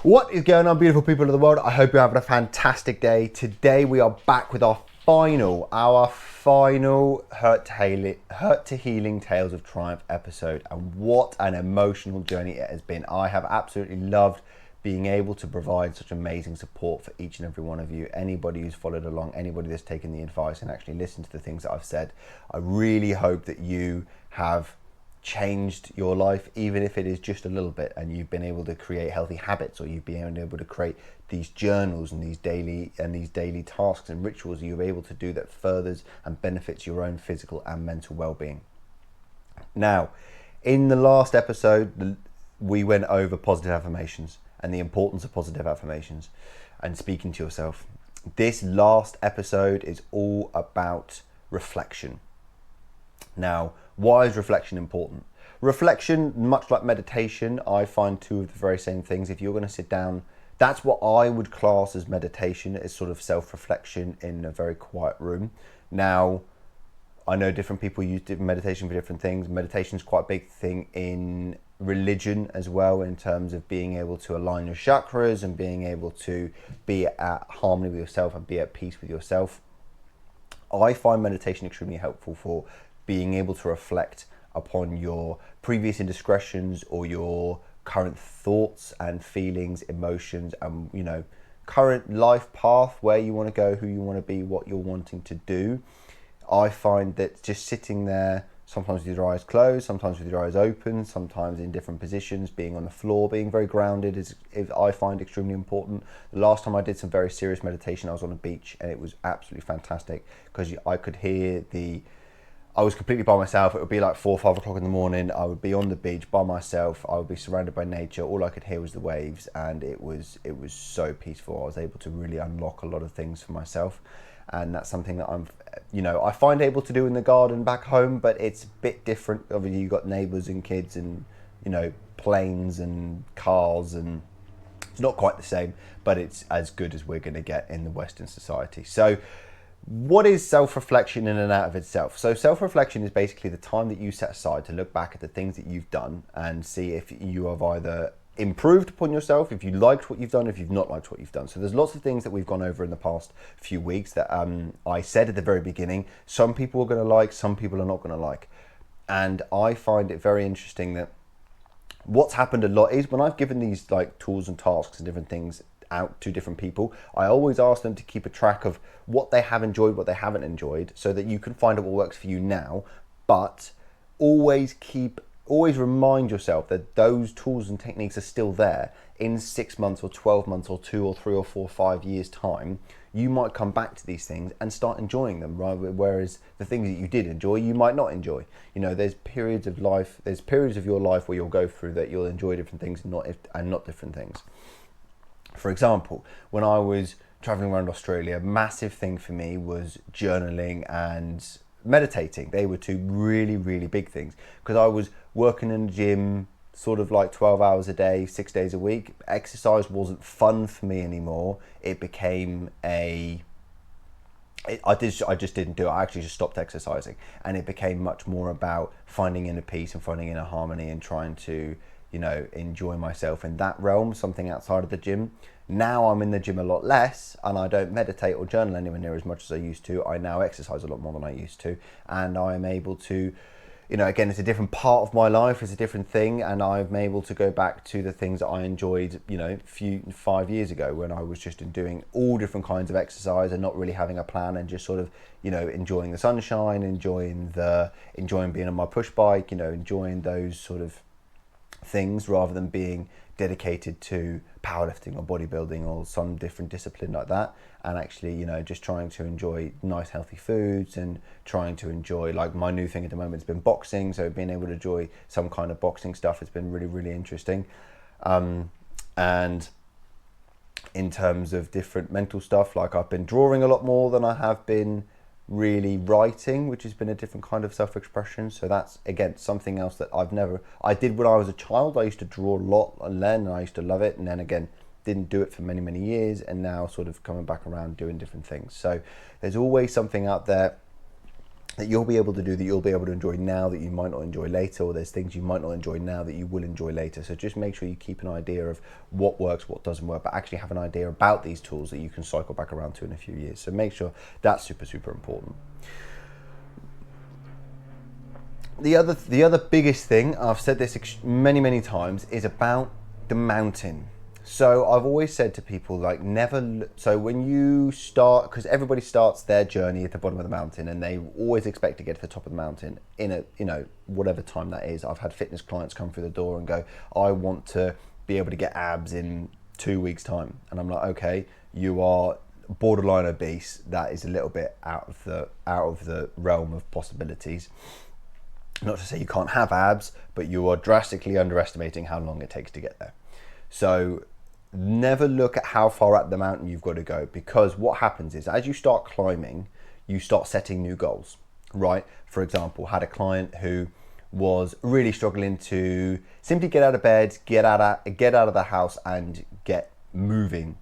What is going on, beautiful people of the world? I hope you're having a fantastic day. Today we are back with our final Hurt to Healing Tales of Triumph episode. And what an emotional journey it has been. I have absolutely loved being able to provide such amazing support for each and every one of you. Anybody who's followed along, anybody that's taken the advice and actually listened to the things that I've said. I really hope that you have changed your life, even if it is just a little bit, and you've been able to create healthy habits, or you've been able to create these journals and these daily tasks and rituals you're able to do that furthers and benefits your own physical and mental well-being. Now, in the last episode, we went over positive affirmations and the importance of positive affirmations and speaking to yourself. This last episode is all about reflection. Now, why is reflection important? Reflection, much like meditation, I find two of the very same things. If you're going to sit down, that's what I would class as meditation, is sort of self-reflection in a very quiet room. Now, I know different people use different meditation for different things. Meditation is quite a big thing in religion as well, in terms of being able to align your chakras and being able to be at harmony with yourself and be at peace with yourself. I find meditation extremely helpful for being able to reflect upon your previous indiscretions or your current thoughts and feelings, emotions, and current life path, where you want to go, who you want to be, what you're wanting to do. I find that just sitting there, sometimes with your eyes closed, sometimes with your eyes open, sometimes in different positions, being on the floor, being very grounded is I find extremely important. The last time I did some very serious meditation, I was on a beach, and it was absolutely fantastic because I could hear I was completely by myself. It would be like 4 or 5 o'clock in the morning. I would be on the beach by myself. I would be surrounded by nature. All I could hear was the waves, and it was so peaceful. I was able to really unlock a lot of things for myself, and that's something that I find able to do in the garden back home, but it's a bit different. Obviously, you've got neighbours and kids and planes and cars, and it's not quite the same, but it's as good as we're going to get in the Western society. So, what is self-reflection in and out of itself? So self-reflection is basically the time that you set aside to look back at the things that you've done and see if you have either improved upon yourself, if you liked what you've done, if you've not liked what you've done. So there's lots of things that we've gone over in the past few weeks that I said at the very beginning, some people are going to like, some people are not going to like. And I find it very interesting that what's happened a lot is when I've given these like tools and tasks and different things out to different people, I always ask them to keep a track of what they have enjoyed, what they haven't enjoyed, so that you can find out what works for you now, but always remind yourself that those tools and techniques are still there in 6 months or 12 months or 2 or 3 or 4 or 5 years time. You might come back to these things and start enjoying them, right? Whereas the things that you did enjoy, you might not enjoy. There's periods of your life where you'll go through that you'll enjoy different things and not different things. For example, when I was traveling around Australia, a massive thing for me was journaling and meditating. They were two really, really big things, because I was working in the gym sort of like 12 hours a day, 6 days a week. Exercise wasn't fun for me anymore. It became I just didn't do it. I actually just stopped exercising, and it became much more about finding inner peace and finding inner harmony and trying to enjoy myself in that realm, something outside of the gym. Now I'm in the gym a lot less, and I don't meditate or journal anywhere near as much as I used to. I now exercise a lot more than I used to, and I'm able to, again, it's a different part of my life, it's a different thing, and I'm able to go back to the things that I enjoyed, 5 years ago, when I was just doing all different kinds of exercise and not really having a plan, and just sort of, enjoying the sunshine, enjoying being on my push bike, enjoying those sort of things, rather than being dedicated to powerlifting or bodybuilding or some different discipline like that. And actually, just trying to enjoy nice healthy foods and trying to enjoy, like, my new thing at the moment has been boxing, so being able to enjoy some kind of boxing stuff has been really, really interesting. And in terms of different mental stuff, like, I've been drawing a lot more than I have been really writing, which has been a different kind of self-expression. So that's, again, something else that I did when I was a child. I used to draw a lot, and I used to love it, and then again didn't do it for many, many years, and now sort of coming back around doing different things. So there's always something out there that you'll be able to do, that you'll be able to enjoy now that you might not enjoy later, or there's things you might not enjoy now that you will enjoy later. So just make sure you keep an idea of what works, what doesn't work, but actually have an idea about these tools that you can cycle back around to in a few years. So make sure that's super, super important. The other biggest thing, I've said this many times, is about the mountain. So I've always said to people, like, so when you start, because everybody starts their journey at the bottom of the mountain and they always expect to get to the top of the mountain in whatever time that is. I've had fitness clients come through the door and go, I want to be able to get abs in 2 weeks time. And I'm like, okay, you are borderline obese. That is a little bit out of the realm of possibilities. Not to say you can't have abs, but you are drastically underestimating how long it takes to get there. So never look at how far up the mountain you've got to go, because what happens is as you start climbing, you start setting new goals, right? For example, had a client who was really struggling to simply get out of bed, get out of the house and get moving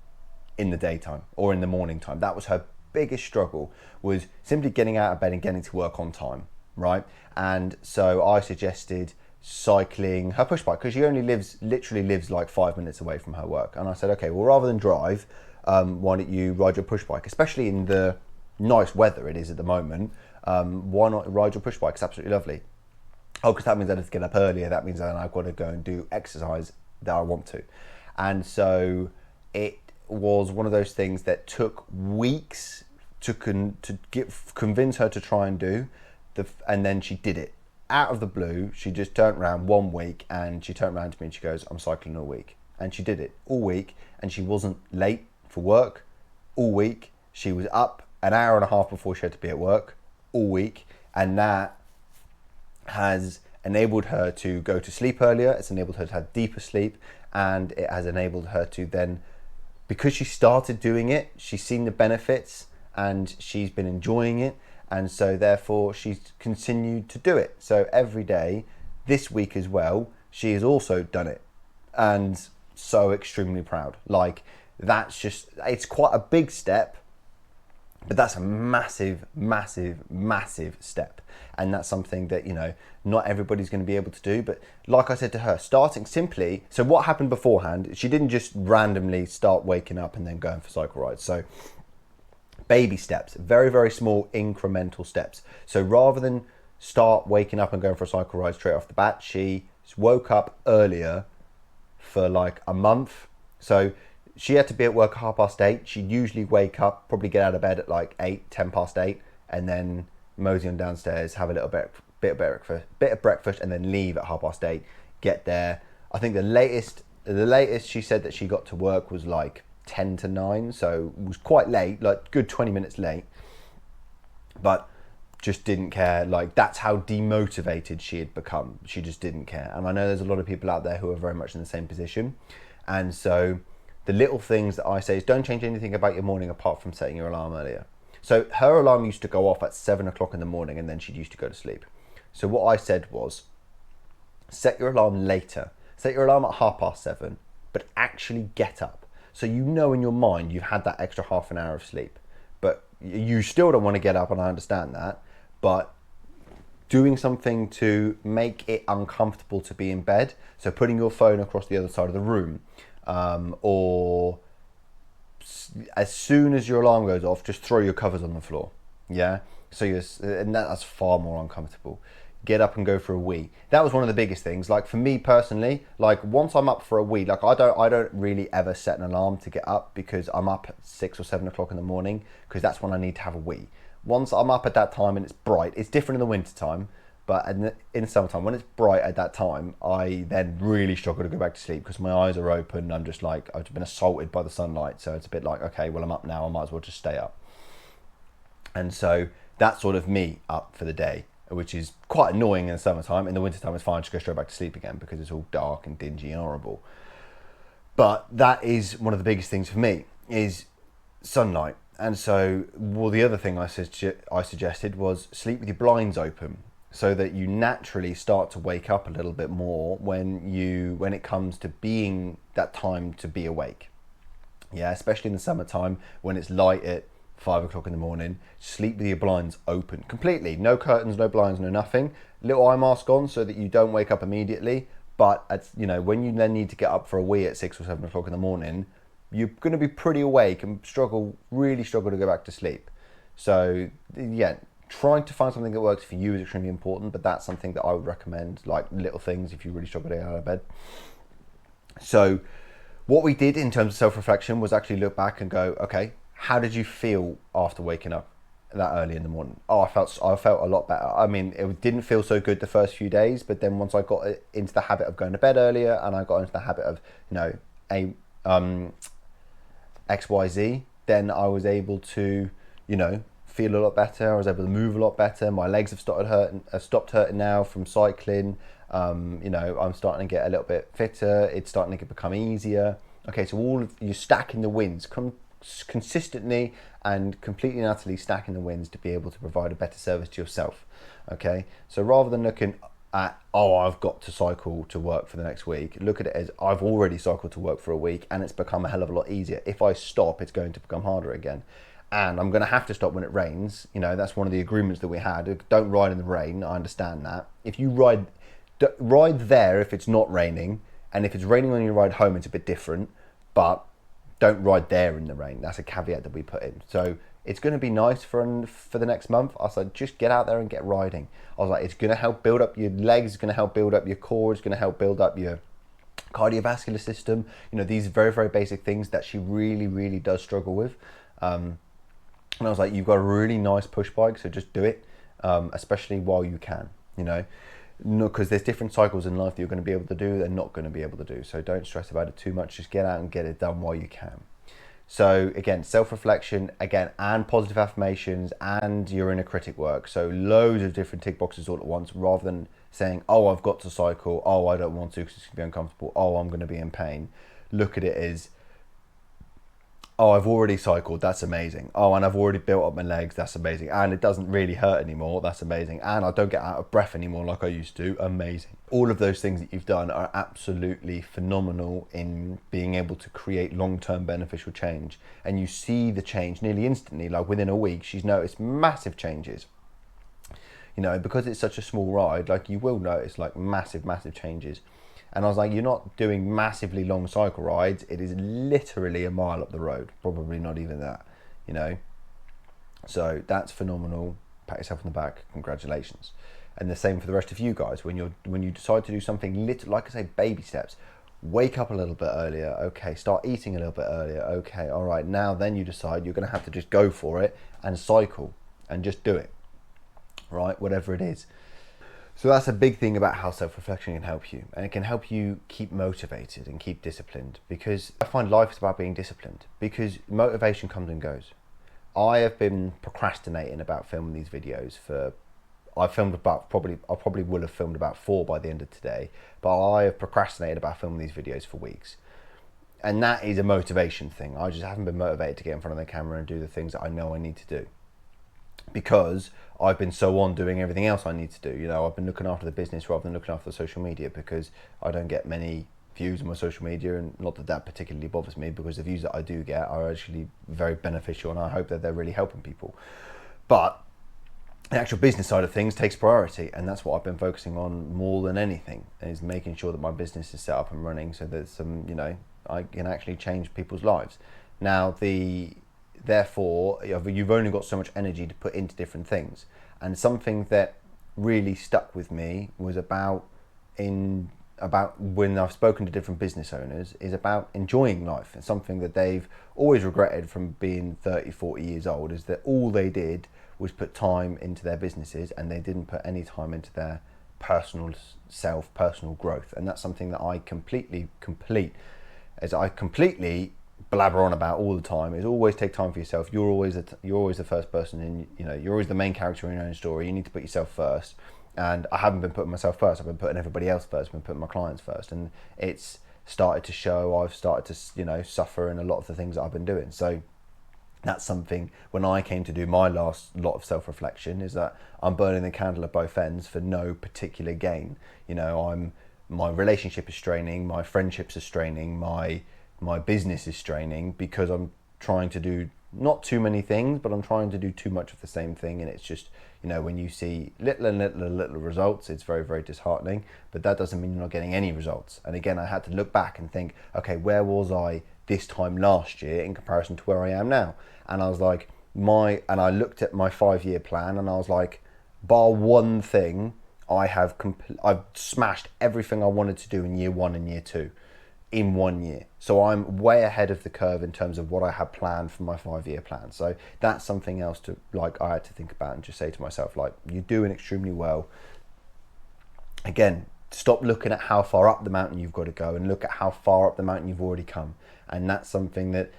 in the daytime or in the morning time. That was her biggest struggle, was simply getting out of bed and getting to work on time, right? And so I suggested cycling her push bike, because she only literally lives like 5 minutes away from her work. And I said, okay, well, rather than drive, why don't you ride your push bike, especially in the nice weather it is at the moment. Why not ride your push bike? It's absolutely lovely. Oh, because that means I have to get up earlier. That means then I've got to go and do exercise that I want to. And so it was one of those things that took weeks to convince her to try and do, and then she did it. Out of the blue, she just turned around one week and she turned around to me and she goes, I'm cycling all week. And she did it all week, and she wasn't late for work all week. She was up an hour and a half before she had to be at work all week. And that has enabled her to go to sleep earlier. It's enabled her to have deeper sleep, and it has enabled her to then, because she started doing it, she's seen the benefits and she's been enjoying it. And so therefore she's continued to do it. So every day this week as well, she has also done it, and so extremely proud. Like, that's just, it's quite a big step, but that's a massive step. And that's something that, not everybody's going to be able to do. But like I said to her, starting simply, so what happened beforehand, she didn't just randomly start waking up and then going for cycle rides. So baby steps, very small incremental steps. So rather than start waking up and going for a cycle ride straight off the bat, she woke up earlier for like a month. So she had to be at work at 8:30. She'd usually wake up, probably get out of bed at like 10 past 8, and then mosey on downstairs, have a little bit of breakfast, and then leave at 8:30. Get there. I think the latest she said that she got to work was like 10 to 9, so it was quite late, like good 20 minutes late, but just didn't care. Like, that's how demotivated she had become. She just didn't care. And I know there's a lot of people out there who are very much in the same position. And so the little things that I say is, don't change anything about your morning apart from setting your alarm earlier. So her alarm used to go off at 7 o'clock in the morning, and then she used to go to sleep. So what I said was, set your alarm later. Set your alarm at 7:30, but actually get up. So in your mind you've had that extra half an hour of sleep, but you still don't want to get up, and I understand that, but doing something to make it uncomfortable to be in bed. So putting your phone across the other side of the room, or as soon as your alarm goes off, just throw your covers on the floor. Yeah. So that's far more uncomfortable. Get up and go for a wee. That was one of the biggest things. Like, for me personally, like, once I'm up for a wee, like, I don't really ever set an alarm to get up, because I'm up at 6 or 7 o'clock in the morning, because that's when I need to have a wee. Once I'm up at that time and it's bright, it's different in the winter time, but in summertime, when it's bright at that time, I then really struggle to go back to sleep, because my eyes are open. I'm just like, I've been assaulted by the sunlight. So it's a bit like, okay, well, I'm up now, I might as well just stay up. And so that's sort of me up for the day, which is quite annoying in the summertime. In the wintertime, it's fine, just go straight back to sleep again, because it's all dark and dingy and horrible. But that is one of the biggest things for me, is sunlight. And so, well, the other thing I suggested was sleep with your blinds open, so that you naturally start to wake up a little bit more when it comes to being that time to be awake. Yeah, especially in the summertime when it's light at 5 o'clock in the morning, sleep with your blinds open completely, no curtains, no blinds, no nothing, little eye mask on so that you don't wake up immediately. But when you then need to get up for a wee at 6 or 7 o'clock in the morning, you're going to be pretty awake and really struggle to go back to sleep. So yeah, trying to find something that works for you is extremely important, but that's something that I would recommend, like little things if you really struggle to get out of bed. So what we did in terms of self-reflection was actually look back and go, okay, how did you feel after waking up that early in the morning? Oh, I felt a lot better. I mean, it didn't feel so good the first few days, but then once I got into the habit of going to bed earlier and I got into the habit of, XYZ, then I was able to, feel a lot better. I was able to move a lot better. My legs have stopped hurting now from cycling. I'm starting to get a little bit fitter. It's starting to become easier. Okay, so all of you stacking the wins, consistently and completely and utterly stacking the wins to be able to provide a better service to yourself. Okay, so rather than looking at, oh, I've got to cycle to work for the next week, look at it as I've already cycled to work for a week and it's become a hell of a lot easier. If I stop, it's going to become harder again. And I'm going to have to stop when it rains. That's one of the agreements that we had. Don't ride in the rain. I understand that. If you ride there if it's not raining, and if it's raining when you ride home, it's a bit different, but don't ride there in the rain. That's a caveat that we put in. So it's going to be nice for the next month. I was like, just get out there and get riding. I was like, it's going to help build up your legs, it's going to help build up your core, it's going to help build up your cardiovascular system. These very, very basic things that she really, really does struggle with. And I was like, you've got a really nice push bike, so just do it, especially while you can, because there's different cycles in life that you're going to be able to do and not going to be able to do. So don't stress about it too much. Just get out and get it done while you can. So again, self-reflection, and positive affirmations and your inner critic work. So loads of different tick boxes all at once, rather than saying, oh, I've got to cycle. Oh, I don't want to because it's going to be uncomfortable. Oh, I'm going to be in pain. Look at it as, oh, I've already cycled, that's amazing. Oh, and I've already built up my legs, that's amazing. And it doesn't really hurt anymore, that's amazing. And I don't get out of breath anymore like I used to, amazing. All of those things that you've done are absolutely phenomenal in being able to create long-term beneficial change. And you see the change nearly instantly, like within a week, she's noticed massive changes. Because it's such a small ride, like you will notice like massive, massive changes. And I was like, you're not doing massively long cycle rides. It is literally a mile up the road. Probably not even that, So that's phenomenal. Pat yourself on the back. Congratulations. And the same for the rest of you guys. When you decide to do something little, like I say, baby steps. Wake up a little bit earlier. Okay. Start eating a little bit earlier. Okay. All right. Now then you decide you're going to have to just go for it and cycle and just do it. Right. Whatever it is. So that's a big thing about how self-reflection can help you, and it can help you keep motivated and keep disciplined, because I find life is about being disciplined, because motivation comes and goes. I have been procrastinating about filming these videos I probably will have filmed about 4 by the end of today, but I have procrastinated about filming these videos for weeks. And that is a motivation thing. I just haven't been motivated to get in front of the camera and do the things that I know I need to do, because I've been so on doing everything else I need to do. I've been looking after the business rather than looking after the social media, because I don't get many views on my social media, and not that that particularly bothers me, because the views that I do get are actually very beneficial and I hope that they're really helping people. But the actual business side of things takes priority, and that's what I've been focusing on more than anything, is making sure that my business is set up and running so that I can actually change people's lives. Now, therefore, you've only got so much energy to put into different things. And something that really stuck with me was about when I've spoken to different business owners, is about enjoying life. It's something that they've always regretted from being 30, 40 years old, is that all they did was put time into their businesses and they didn't put any time into their personal growth. And that's something that I completely blabber on about all the time, is always take time for yourself. You're always the first person in, you're always the main character in your own story. You need to put yourself first. And I haven't been putting myself first. I've been putting everybody else first. I've been putting my clients first, and it's started to show. I've started to suffer in a lot of the things that I've been doing. So that's something, when I came to do my last lot of self-reflection, is that I'm burning the candle at both ends for no particular gain. My relationship is straining, my friendships are straining, my business is straining, because I'm trying to do not too many things, but I'm trying to do too much of the same thing. And it's just, you know, when you see little results, it's very, very disheartening, but that doesn't mean you're not getting any results. And again, I had to look back and think, okay, where was I this time last year in comparison to where I am now? And I was like, I looked at my 5-year plan and I was like, bar one thing, I've smashed everything I wanted to do in year 1 and year 2 in 1 year. So I'm way ahead of the curve in terms of what I had planned for my 5-year plan. So that's something else to, like, I had to think about and just say to myself, like, you're doing extremely well. Again, stop looking at how far up the mountain you've got to go and look at how far up the mountain you've already come. And that's something that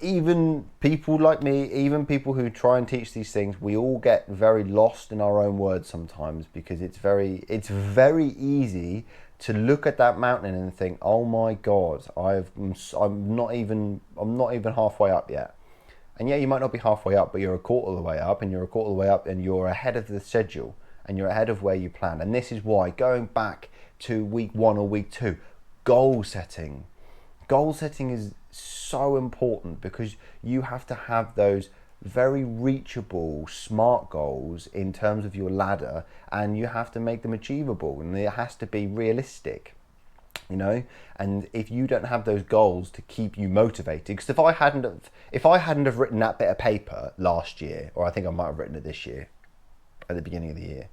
even people like me, even people who try and teach these things, we all get very lost in our own words sometimes, because it's very easy to look at that mountain and think, oh my God, I'm not even halfway up yet. And yeah, you might not be halfway up, but you're a quarter of the way up, and you're a quarter of the way up, and you're ahead of the schedule, and you're ahead of where you planned. And this is why, going back to week 1 or week 2, goal setting is so important, because you have to have those very reachable, smart goals in terms of your ladder, and you have to make them achievable, and it has to be realistic, you know. And if you don't have those goals to keep you motivated, because if I hadn't have written that bit of paper last year, or I think I might have written it this year, at the beginning of the year,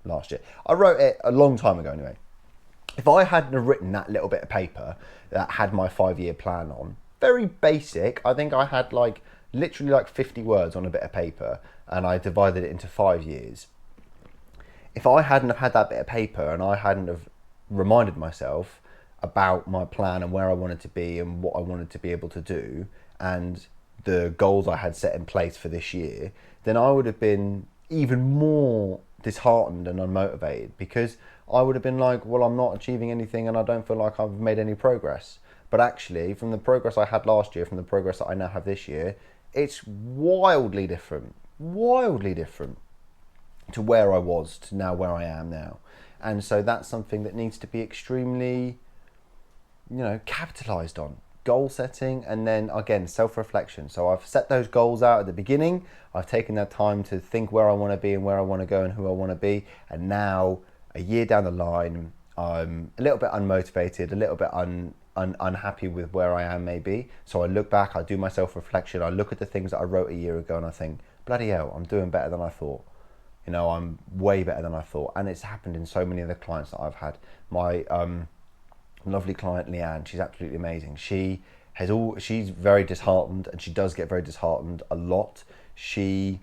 last year, I wrote it a long time ago anyway. If I hadn't have written that little bit of paper that had my 5-year plan on, very basic, I think I had literally 50 words on a bit of paper, and I divided it into 5 years. If I hadn't have had that bit of paper and I hadn't have reminded myself about my plan and where I wanted to be and what I wanted to be able to do and the goals I had set in place for this year, then I would have been even more disheartened and unmotivated, because I would have been like, well, I'm not achieving anything and I don't feel like I've made any progress. But actually, from the progress I had last year, from the progress that I now have this year, it's wildly different to where I was to now where I am now. And so that's something that needs to be extremely, you know, capitalized on. Goal setting, and then again, self-reflection. So I've set those goals out at the beginning. I've taken that time to think where I want to be and where I want to go and who I want to be. And now, a year down the line, I'm a little bit unmotivated, a little bit unhappy with where I am maybe. So I look back, I do my self-reflection, I look at the things that I wrote a year ago, and I think, bloody hell, I'm doing better than I thought. You know, I'm way better than I thought. And it's happened in so many of the clients that I've had. My lovely client Leanne, she's absolutely amazing. She's very disheartened, and she does get very disheartened a lot. She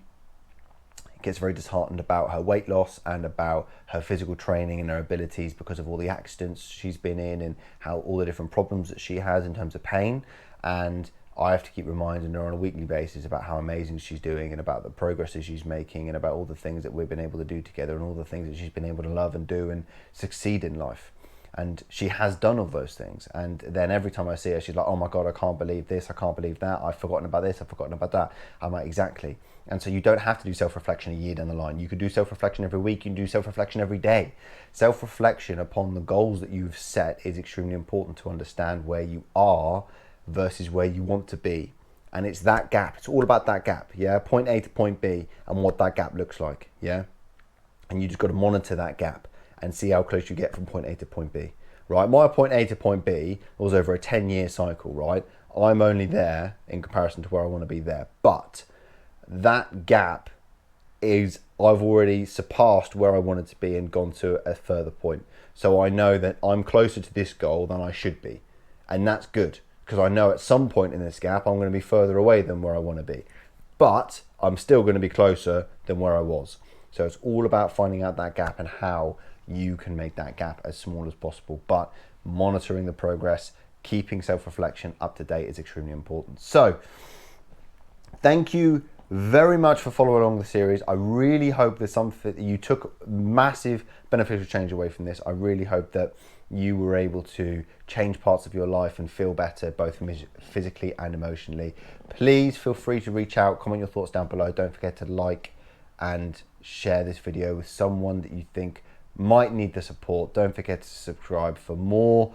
gets very disheartened about her weight loss and about her physical training and her abilities because of all the accidents she's been in and how all the different problems that she has in terms of pain. And I have to keep reminding her on a weekly basis about how amazing she's doing and about the progress that she's making and about all the things that we've been able to do together and all the things that she's been able to love and do and succeed in life. And she has done all those things. And then every time I see her, she's like, oh my God, I can't believe this, I can't believe that, I've forgotten about this, I've forgotten about that. I'm like, exactly. And so you don't have to do self-reflection a year down the line. You could do self-reflection every week, you can do self-reflection every day. Self-reflection upon the goals that you've set is extremely important to understand where you are versus where you want to be. And it's that gap, it's all about that gap, yeah? Point A to point B and what that gap looks like, yeah? And you just got to monitor that gap and see how close you get from point A to point B, right? My point A to point B was over a 10-year cycle, right? I'm only there in comparison to where I want to be there. But that gap is, I've already surpassed where I wanted to be and gone to a further point. So I know that I'm closer to this goal than I should be. And that's good, because I know at some point in this gap, I'm going to be further away than where I want to be. But I'm still going to be closer than where I was. So it's all about finding out that gap and how you can make that gap as small as possible, but monitoring the progress, keeping self-reflection up to date is extremely important. So thank you very much for following along the series. I really hope there's something that you took massive beneficial change away from this. I really hope that you were able to change parts of your life and feel better, both physically and emotionally. Please feel free to reach out, comment your thoughts down below. Don't forget to like and share this video with someone that you think might need the support. Don't forget to subscribe for more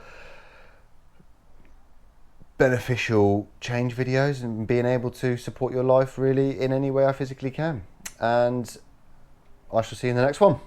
beneficial change videos and being able to support your life really in any way I physically can. And I shall see you in the next one.